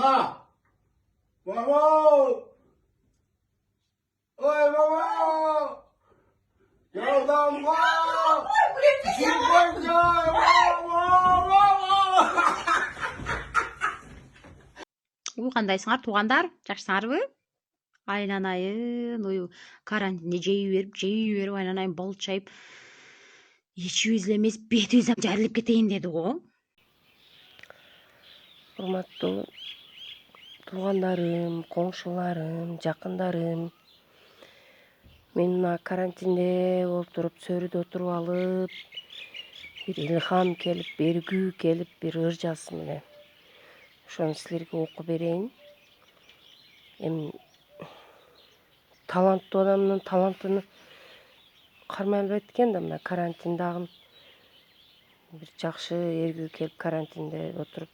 Ha! Baba! Oy baba! Yoldan var! Kim koyacak? Baba! Кандайсыңар туугандар, жакшысыңарбы? Айланайын карантинде жей берип айланайын болчайып ичибиз эле эмес бетибиз да жарылып кетейин деди го. Урматтуу туугандарым, коңшуларым, жакындарым. Мен мына карантинде отуруп, сөрүдө отуруп алып, бир илхам келип, бергүү келип, бир ыр жазым эле. Ошону силерге окуп берейин. Эми таланттуу адамдын талантын кармай албайт экен да, мына карантин дагы бир жакшы эргүү келип карантинде отуруп,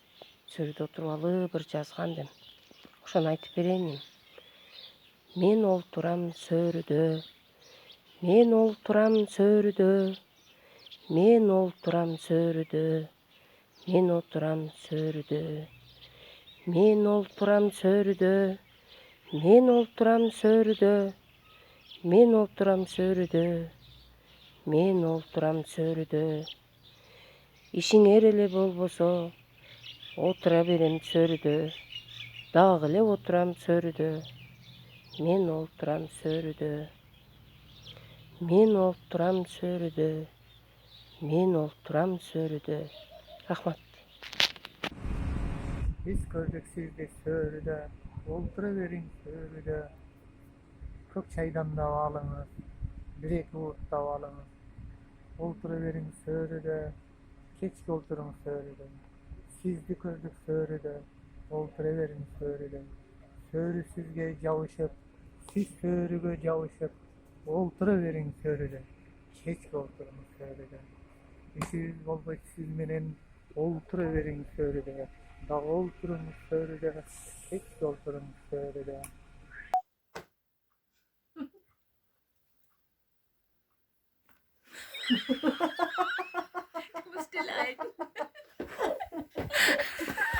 сөрүдө отуруп алып ыр жазган дем. Ошону айтып берейин. Мен олтурам сөрүдө, мен олтурам сөрүдө, мен олтурам сөрүдө, мен отурам сөрүдө, мен олтурам сөрүдө, мен олтурам сөрүдө, мен олтурам сөрүдө, мен олтурам сөрүдө. Ишиңер эле болбосо отура берем сөрүдө, дагы эле отурам сөрүдө, мен олтурам сөрүдө, мен олтурам сөрүдө, мен олтурам сөрүдө. Рахмат. Biz gördük sizde sörüde, olturuverin sörüde. Çok çaydan da alınız, bir iki urt da alınız. Olturuverin sörüde, keçki oturun sörüde. Sizde gördük sörüde, olturuverin sörüde. Sörü sizge cavuşup, siz sörüge cavuşup, olturuverin sörüde. Keçki oturun sörüde. İşiniz oldu siz menen olturuverin sörüde. Dağ oturun sörüde, keçki oturun sörüde.